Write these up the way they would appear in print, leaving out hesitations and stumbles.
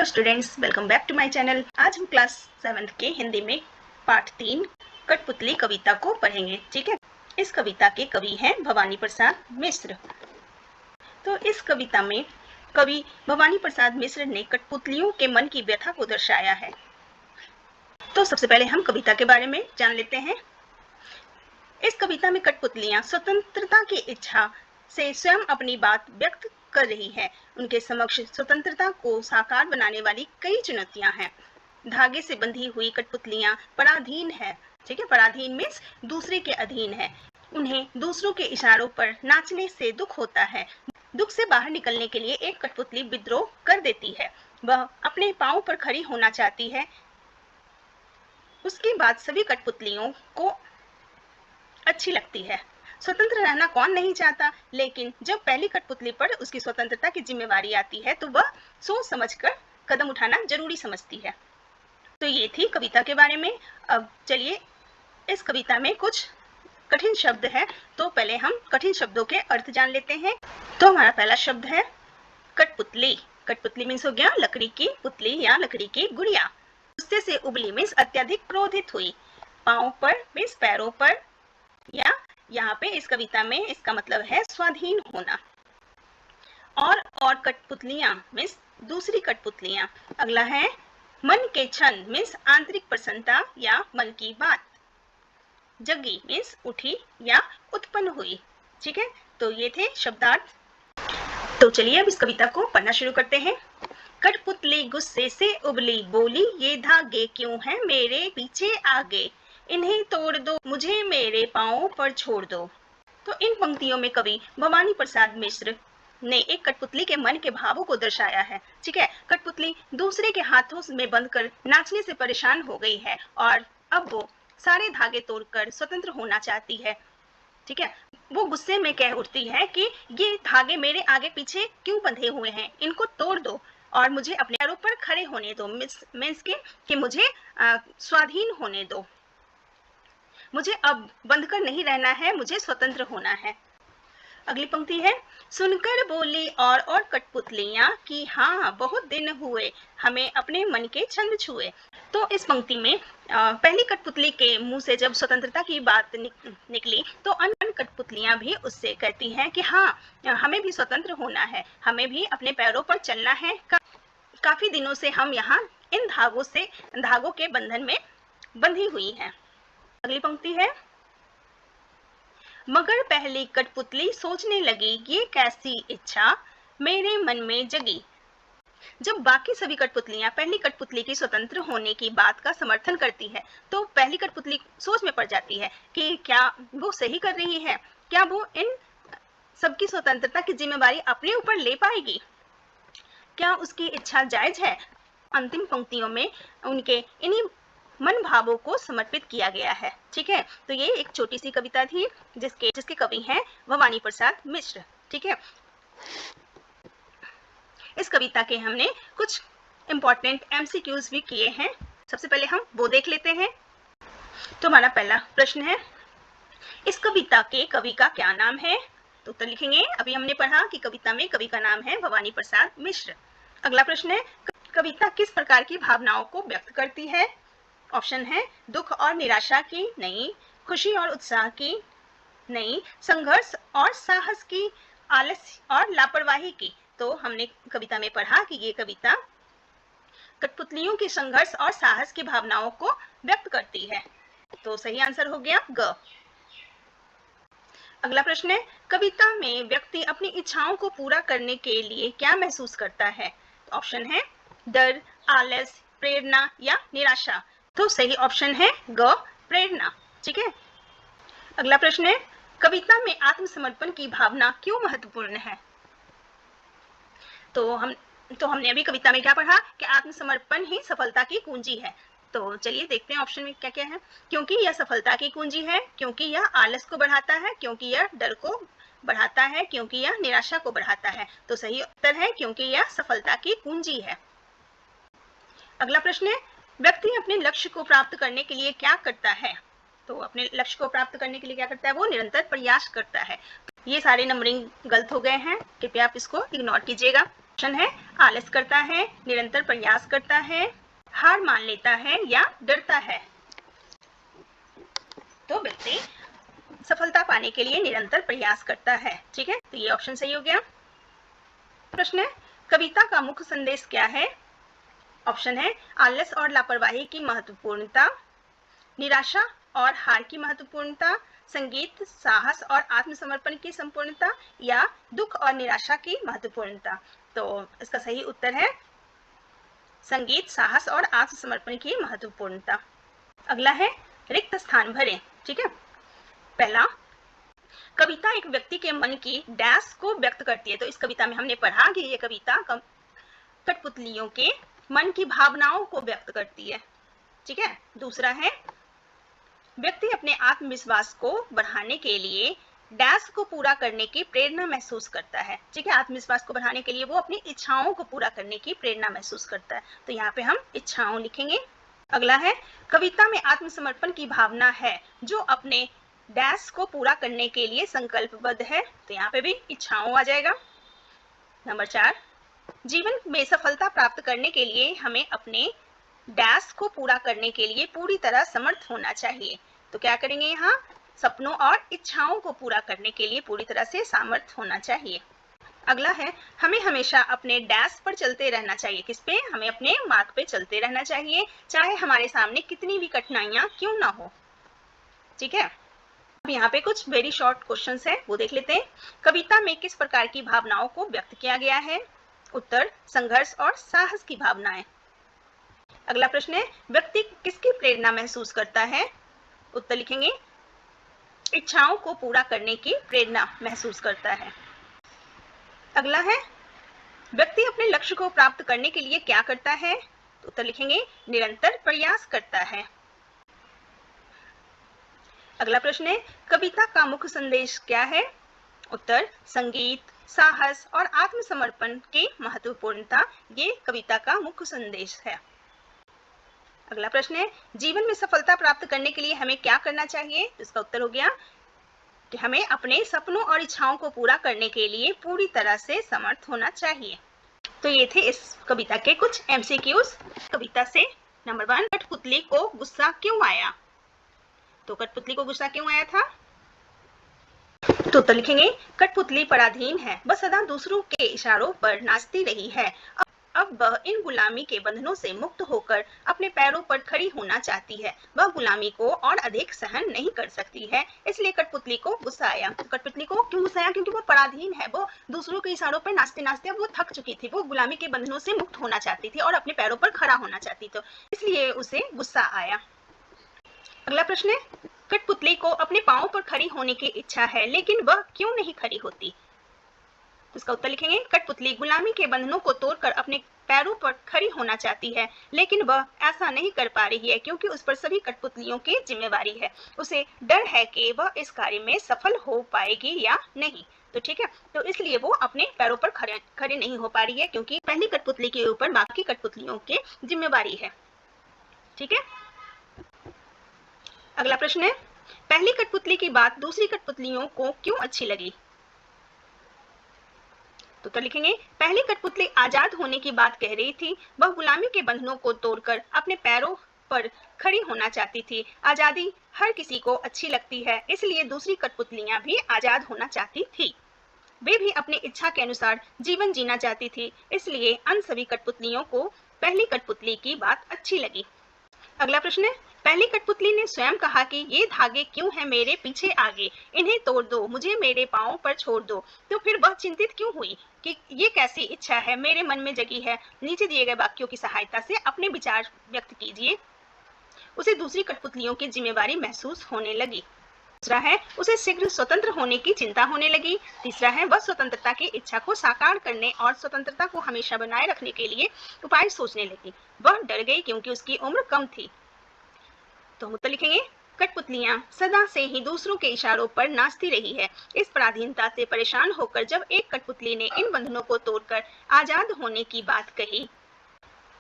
Students, welcome back to my channel. आज हम class 7th के हिंदी में पाठ 3 कठपुतली कविता को पढ़ेंगे। ठीक है, इस कविता के कवि हैं भवानी प्रसाद मिश्र। तो इस कविता में कवि भवानी प्रसाद मिश्र ने कठपुतलियों के मन की व्यथा को दर्शाया है। तो सबसे पहले हम कविता के बारे में जान लेते हैं। इस कविता में कठपुतलियां स्वतंत्रता की इच्छा से स्वयं अपनी बात व्यक्त कर रही है। उनके समक्ष स्वतंत्रता को साकार बनाने वाली कई चुनौतियां हैं। धागे से बंधी हुई कठपुतलियां पराधीन है। ठीक है, पराधीन मीन्स दूसरे के अधीन है। उन्हें दूसरों के इशारों पर नाचने से दुख होता है। दुख से बाहर निकलने के लिए एक कठपुतली विद्रोह कर देती है। वह अपने पांव पर खड़ी होना चाहती है। उसके बाद सभी कठपुतलियों को अच्छी लगती है। स्वतंत्र रहना कौन नहीं चाहता, लेकिन जब पहली कठपुतली पर उसकी स्वतंत्रता की जिम्मेवारी आती है तो वह सोच समझकर कदम उठाना जरूरी समझती है। तो ये थी कविता के बारे में। अब चलिए, इस कविता में कुछ कठिन शब्द है, तो पहले हम कठिन शब्दों के अर्थ जान लेते हैं। तो हमारा पहला शब्द है कठपुतली। कठपुतली मीन्स हो गया लकड़ी की पुतली या लकड़ी की गुड़िया। गुस्से से उबली मीन्स अत्यधिक क्रोधित हुई। पांव पर मीन्स पैरों पर, या यहाँ पे इस कविता में इसका मतलब है स्वाधीन होना। और कठपुतलियां मीन्स दूसरी कठपुतलियां। अगला है मन के क्षण मीन्स आंतरिक प्रसन्नता या मन की बात। जगी मीन्स उठी या उत्पन्न हुई। ठीक है, तो ये थे शब्दार्थ। तो चलिए अब इस कविता को पढ़ना शुरू करते हैं। कठपुतली गुस्से से उबली, बोली ये धागे क्यों हैं मेरे पीछे आगे, इन्हें तोड़ दो मुझे मेरे पांवों पर छोड़ दो। तो इन पंक्तियों में कवि भवानी प्रसाद मिश्र ने एक कठपुतली के मन के भावों को दर्शाया है। ठीक है, कठपुतली दूसरे के हाथों में बंधकर नाचने से परेशान हो गई है और अब वो सारे धागे तोड़कर स्वतंत्र होना चाहती है। ठीक है, वो गुस्से में कह उठती है कि ये धागे मेरे आगे पीछे क्यों बंधे हुए हैं, इनको तोड़ दो और मुझे अपने पैरों पर खड़े होने दो। मीन्स कि मुझे स्वाधीन होने दो। मुझे अब बंधकर नहीं रहना है, मुझे स्वतंत्र होना है। अगली पंक्ति है सुनकर बोली और कठपुतलियां कि हाँ बहुत दिन हुए हमें अपने मन के छंद छुए। तो इस पंक्ति में पहली कठपुतली के मुंह से जब स्वतंत्रता की बात निकली तो अन्य कठपुतलियां भी उससे कहती हैं कि हाँ हमें भी स्वतंत्र होना है, हमें भी अपने पैरों पर चलना है। काफी दिनों से हम यहाँ इन धागों के बंधन में बंधी हुई हैं। अगली पंक्ति है मगर पहली कठपुतली सोचने लगी ये कैसी इच्छा मेरे मन में जगी। जब बाकी सभी कठपुतलियां पहली कठपुतली की स्वतंत्र होने की बात का समर्थन करती है तो पहली कठपुतली सोच में पड़ जाती है कि क्या वो सही कर रही है, क्या वो इन सबकी स्वतंत्रता की जिम्मेवारी अपने ऊपर ले पाएगी, क्या उसकी इच्छा जायज है। अंतिम पंक्तियों में उनके इन्हीं मन भावों को समर्पित किया गया है। ठीक है, तो ये एक छोटी सी कविता थी जिसके कवि हैं भवानी प्रसाद मिश्र। ठीक है, इस कविता के हमने कुछ इंपॉर्टेंट एमसीक्यूज भी किए हैं। सबसे पहले हम वो देख लेते हैं। तो हमारा पहला प्रश्न है इस कविता के कवि का क्या नाम है। तो उत्तर लिखेंगे। अभी हमने पढ़ा कि कविता में कवि का नाम है भवानी प्रसाद मिश्र। अगला प्रश्न है कविता किस प्रकार की भावनाओं को व्यक्त करती है। ऑप्शन है दुख और निराशा की नहीं, खुशी और उत्साह की नहीं, संघर्ष और साहस की, आलस्य और लापरवाही की। तो हमने कविता में पढ़ा कि ये कविता कठपुतलियों के संघर्ष और साहस की भावनाओं को व्यक्त करती है। तो सही आंसर हो गया ग। अगला प्रश्न है कविता में व्यक्ति अपनी इच्छाओं को पूरा करने के लिए क्या महसूस करता है। ऑप्शन है डर, आलस्य, प्रेरणा या निराशा। तो सही ऑप्शन है ग, प्रेरणा। ठीक है, अगला प्रश्न है कविता में आत्मसमर्पण की भावना क्यों महत्वपूर्ण है। तो हमने अभी कविता में क्या पढ़ा कि आत्मसमर्पण ही सफलता की कुंजी है। तो चलिए देखते हैं ऑप्शन में क्या क्या है। क्योंकि यह सफलता की कुंजी है, क्योंकि यह आलस को बढ़ाता है, क्योंकि यह डर को बढ़ाता है, क्योंकि यह निराशा को बढ़ाता है। तो सही उत्तर है क्योंकि यह सफलता की कुंजी है। अगला प्रश्न है व्यक्ति अपने लक्ष्य को प्राप्त करने के लिए क्या करता है। तो अपने लक्ष्य को प्राप्त करने के लिए क्या करता है, वो निरंतर प्रयास करता है। ये सारे नंबरिंग गलत हो गए हैं, कृपया आप इसको इग्नोर कीजिएगा। ऑप्शन है आलस करता है, निरंतर प्रयास करता है, हार मान लेता है या डरता है। तो व्यक्ति सफलता पाने के लिए निरंतर प्रयास करता है। ठीक है, तो ये ऑप्शन सही हो गया। प्रश्न है कविता का मुख्य संदेश क्या है? ऑप्शन है आलस और लापरवाही की महत्वपूर्णता, निराशा और हार की महत्वपूर्णता, संगीत, साहस और आत्मसमर्पण की संपूर्णता या दुख और निराशा की महत्वपूर्णता। तो इसका सही उत्तर है संगीत, साहस और आत्मसमर्पण की महत्वपूर्णता। अगला है रिक्त स्थान भरें। ठीक है, पहला कविता एक व्यक्ति के मन की डैश को व्यक्त करती है। तो इस कविता में हमने पढ़ा कि ये कविता कठपुतलियों के मन की भावनाओं को व्यक्त करती है। ठीक है, दूसरा है व्यक्ति अपने आत्मविश्वास को बढ़ाने के लिए डैश को पूरा करने की प्रेरणा महसूस करता है। ठीक है, आत्मविश्वास को बढ़ाने के लिए वो अपनी इच्छाओं को पूरा करने की प्रेरणा महसूस करता है। तो यहाँ पे हम इच्छाओं लिखेंगे। अगला है कविता में आत्मसमर्पण की भावना है जो अपने डैश को पूरा करने के लिए संकल्पबद्ध है। तो यहाँ पे भी इच्छाओं आ जाएगा। नंबर 4 जीवन में सफलता प्राप्त करने के लिए हमें अपने डैश को पूरा करने के लिए पूरी तरह समर्थ होना चाहिए। तो क्या करेंगे, यहाँ सपनों और इच्छाओं को पूरा करने के लिए पूरी तरह से सामर्थ होना चाहिए। अगला है हमें हमेशा अपने डैश पर चलते रहना चाहिए। किस पे? हमें अपने मार्ग पे चलते रहना चाहिए, चाहे हमारे सामने कितनी भी कठिनाइयां क्यों ना हो। ठीक है, अब यहाँ पे कुछ वेरी शॉर्ट क्वेश्चंस है, वो देख लेते हैं। कविता में किस प्रकार की भावनाओं को व्यक्त किया गया है? उत्तर संघर्ष और साहस की भावनाएं। अगला प्रश्न है व्यक्ति किसकी प्रेरणा महसूस करता है? उत्तर लिखेंगे इच्छाओं को पूरा करने की प्रेरणा महसूस करता है। अगला है व्यक्ति अपने लक्ष्य को प्राप्त करने के लिए क्या करता है? उत्तर लिखेंगे निरंतर प्रयास करता है। अगला प्रश्न है कविता का मुख्य संदेश क्या है? उत्तर संगीत, साहस और आत्मसमर्पण की महत्वपूर्णता ये कविता का मुख्य संदेश है। अगला प्रश्न है जीवन में सफलता प्राप्त करने के लिए हमें क्या करना चाहिए? इसका उत्तर हो गया कि हमें अपने सपनों और इच्छाओं को पूरा करने के लिए पूरी तरह से समर्थ होना चाहिए। तो ये थे इस कविता के कुछ एमसीक्यूज। कविता से नंबर 1 कठपुतली को गुस्सा क्यों आया? तो कठपुतली को गुस्सा क्यों आया था? तो उत्तर लिखेंगे कठपुतली पराधीन है, वह सदा दूसरों के इशारों पर नाचती रही है। अब वह इन गुलामी के बंधनों से मुक्त होकर अपने पैरों पर खड़ी होना चाहती है। वह गुलामी को और अधिक सहन नहीं कर सकती है, इसलिए कठपुतली को गुस्सा आया। तो कठपुतली को क्यों गुस्सा आया? क्योंकि वो पराधीन है, वो दूसरों के इशारों पर नाचते नाचते वो थक चुकी थी, वो गुलामी के बंधनों से मुक्त होना चाहती थी और अपने पैरों पर खड़ा होना चाहती थी, इसलिए उसे गुस्सा आया। अगला प्रश्न है कठपुतली को अपने पांवों पर खड़ी होने की इच्छा है, लेकिन वह क्यों नहीं खड़ी होती? इसका उत्तर लिखेंगे कठपुतली गुलामी के बंधनों को तोड़कर अपने पैरों पर खड़ी होना चाहती है, लेकिन वह ऐसा नहीं कर पा रही है क्योंकि उस पर सभी कठपुतलियों की जिम्मेवारी है। उसे डर है कि वह इस कार्य में सफल हो पाएगी या नहीं। तो ठीक है, तो इसलिए वो अपने पैरों पर खड़े नहीं हो पा रही है क्योंकि पहली कठपुतली के ऊपर बाकी कठपुतलियों की जिम्मेवारी है। ठीक है, अगला प्रश्न है पहली कठपुतली की बात दूसरी कठपुतलियों को क्यों अच्छी लगी? तो लिखेंगे पहली कठपुतली आजाद होने की बात कह रही थी, वह गुलामी के बंधनों को तोड़कर अपने पैरों पर खड़ी होना चाहती थी। आजादी हर किसी को अच्छी लगती है, इसलिए दूसरी कठपुतलियां भी आजाद होना चाहती थी। वे भी अपनी इच्छा के अनुसार जीवन जीना चाहती थी, इसलिए अन्य सभी कठपुतलियों को पहली कठपुतली की बात अच्छी लगी। अगला प्रश्न है पहली कठपुतली ने स्वयं कहा कि ये धागे क्यों हैं मेरे पीछे आगे, इन्हें तोड़ दो, मुझे मेरे पांवों पर छोड़ दो। तो फिर वह चिंतित क्यों हुई कि ये कैसी इच्छा है मेरे मन में जगी है? नीचे दिए गए वाक्यों की सहायता से अपने विचार व्यक्त कीजिए। उसे दूसरी कठपुतलियों की जिम्मेवारी महसूस होने लगी। दूसरा है उसे शीघ्र स्वतंत्र होने की चिंता होने लगी। तीसरा है वह स्वतंत्रता की इच्छा को साकार करने और स्वतंत्रता को हमेशा बनाए रखने के लिए उपाय सोचने लगी। वह डर गई क्योंकि उसकी उम्र कम थी। तो हम उत्तर लिखेंगे कठपुतलियां सदा से ही दूसरों के इशारों पर नाचती रही है। इस पराधीनता से परेशान होकर जब एक कठपुतली ने इन बंधनों को तोड़कर आजाद होने की बात कही,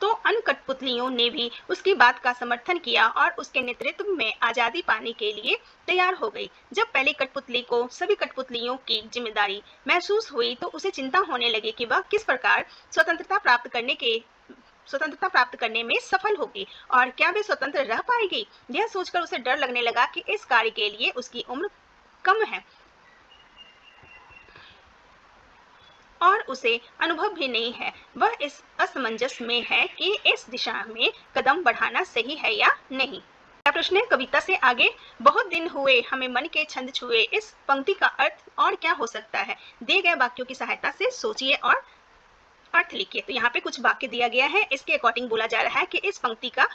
तो अन्य कठपुतलियों ने भी उसकी बात का समर्थन किया और उसके नेतृत्व में आजादी पाने के लिए तैयार हो गई। जब पहली कठपुतली को सभी कठपुतलियों की जिम्मेदारी महसूस हुई तो उसे चिंता होने लगी कि वह किस प्रकार स्वतंत्रता प्राप्त करने में सफल होगी और क्या वे स्वतंत्र रह पाएगी। यह सोचकर उसे डर लगने लगा कि इस कार्य के लिए उसकी उम्र कम है और उसे अनुभव भी नहीं है। वह इस असमंजस में है कि इस दिशा में कदम बढ़ाना सही है या नहीं। अगला प्रश्न है, कविता से आगे बहुत दिन हुए हमें मन के छंद छुए, इस पंक्ति का अर्थ और क्या हो सकता है। दिए गए वाक्यों की सहायता से सोचिए और अर्थ लिखिए। तो यहाँ पे कुछ वाक्य दिया गया है, इसके अकॉर्डिंग बोला जा रहा है कि इस पंक्ति का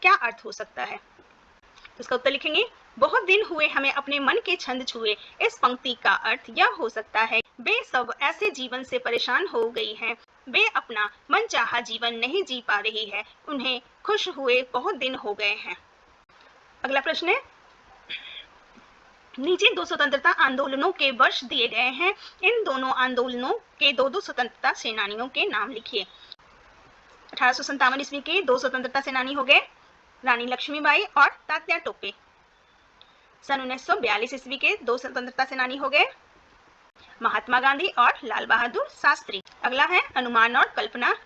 क्या अर्थ हो सकता है। तो इसका उत्तर लिखेंगे, बहुत दिन हुए हमें अपने मन के छंद छुए। इस पंक्ति का अर्थ यह हो सकता है, वे सब ऐसे जीवन से परेशान हो गई हैं, वे अपना मनचाहा जीवन नहीं जी पा रही है, उन्हें खुश हुए बहुत दिन हो गए हैं। अगला प्रश्न है, नीचे दो स्वतंत्रता आंदोलनों के वर्ष दिए गए हैं, इन दोनों आंदोलनों के दो स्वतंत्रता सेनानियों के नाम लिखिए। 1857 ईस्वी के दो स्वतंत्रता सेनानी हो गए रानी लक्ष्मीबाई और तात्या टोपे। सन 1942 ईस्वी के दो स्वतंत्रता सेनानी हो गए महात्मा गांधी और लाल बहादुर शास्त्री। अगला है अनुमान और कल्पना।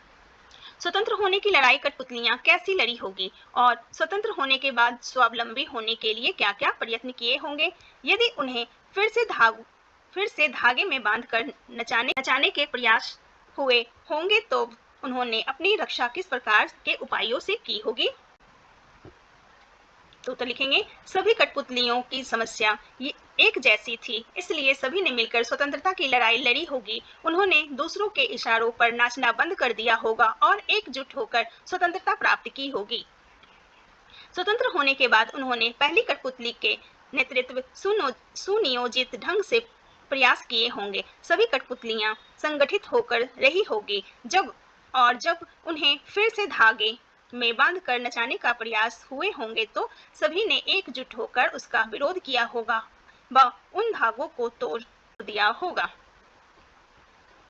स्वतंत्र होने की लड़ाई कठपुतलियां कैसी लड़ी होगी और स्वतंत्र होने के बाद स्वावलंबी होने के लिए क्या क्या प्रयत्न किए होंगे। यदि उन्हें फिर से धागे में बांधकर नचाने के प्रयास हुए होंगे तो उन्होंने अपनी रक्षा किस प्रकार के उपायों से की होगी। तो लिखेंगे, सभी कठपुतलियों की समस्या ये एक जैसी थी, इसलिए सभी ने मिलकर स्वतंत्रता की लड़ाई लड़ी होगी। उन्होंने दूसरों के इशारों पर नाचना बंद कर दिया होगा और एकजुट होकर स्वतंत्रता प्राप्त की होगी। स्वतंत्र होने के बाद उन्होंने पहली कठपुतली के नेतृत्व सुनियोजित ढंग से प्रयास किए होंगे। सभी कठपुतलियां संगठित होकर रही होगी जब उन्हें फिर से धागे में बांधकर नचाने का प्रयास हुए होंगे तो सभी ने एकजुट होकर उसका विरोध किया होगा व उन धागों को तोड़ दिया होगा।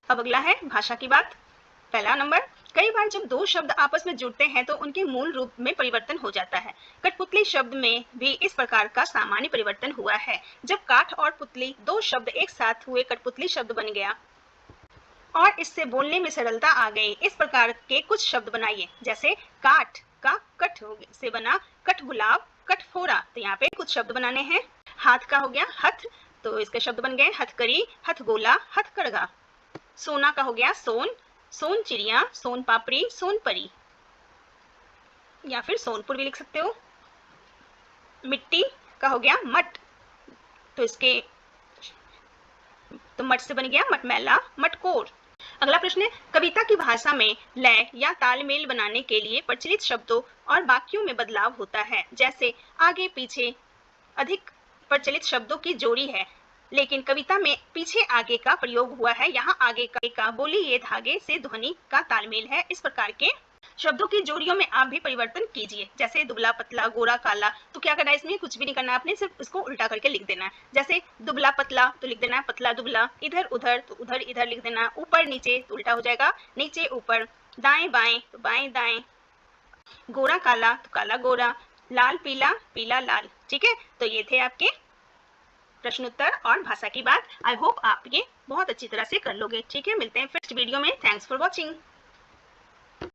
अब अगला है भाषा की बात। पहला नंबर, कई बार जब दो शब्द आपस में जुड़ते हैं तो उनके मूल रूप में परिवर्तन हो जाता है। कठपुतली शब्द में भी इस प्रकार का सामान्य परिवर्तन हुआ है। जब काठ और पुतली दो शब्द एक साथ हुए कठपुतली शब्द बन गया और इससे बोलने में सरलता आ गई। इस प्रकार के कुछ शब्द बनाइए, जैसे काठ का कठ से बना कठगुलाब, कठफोरा। तो यहाँ पे कुछ शब्द बनाने हैं। हाथ का हो गया हथ, तो इसके शब्द बन गए हथकड़ी, हथगोला, हथकड़घा। सोना का हो गया सोन, सोन चिड़िया, सोन पापड़ी, सोन परी, या फिर सोनपुर भी लिख सकते हो। मिट्टी का हो गया मट, तो इसके मट से बन गया मटमैला, मटकोर। अगला प्रश्न है, कविता की भाषा में लय या तालमेल बनाने के लिए प्रचलित शब्दों और वाक्यों में बदलाव होता है। जैसे आगे पीछे अधिक प्रचलित शब्दों की जोड़ी है, लेकिन कविता में पीछे आगे का प्रयोग हुआ है। यहाँ आगे का बोली ये धागे से ध्वनि का तालमेल है। इस प्रकार के शब्दों की जोड़ियों में आप भी परिवर्तन कीजिए, जैसे दुबला पतला, गोरा काला। तो क्या करना है, इसमें कुछ भी नहीं करना है, आपने सिर्फ इसको उल्टा करके लिख देना है। जैसे दुबला पतला तो लिख देना है पतला दुबला, इधर उधर तो उधर इधर लिख देना, ऊपर नीचे तो उल्टा हो जाएगा नीचे ऊपर, दाएं बाएं तो बाएं दाएं, गोरा काला तो काला गोरा, लाल पीला पीला लाल। ठीक है, तो ये थे आपके प्रश्न उत्तर और भाषा की बात। आई होप आप ये बहुत अच्छी तरह से कर लोगे। ठीक है, मिलते हैं नेक्स्ट वीडियो में। Thanks for watching.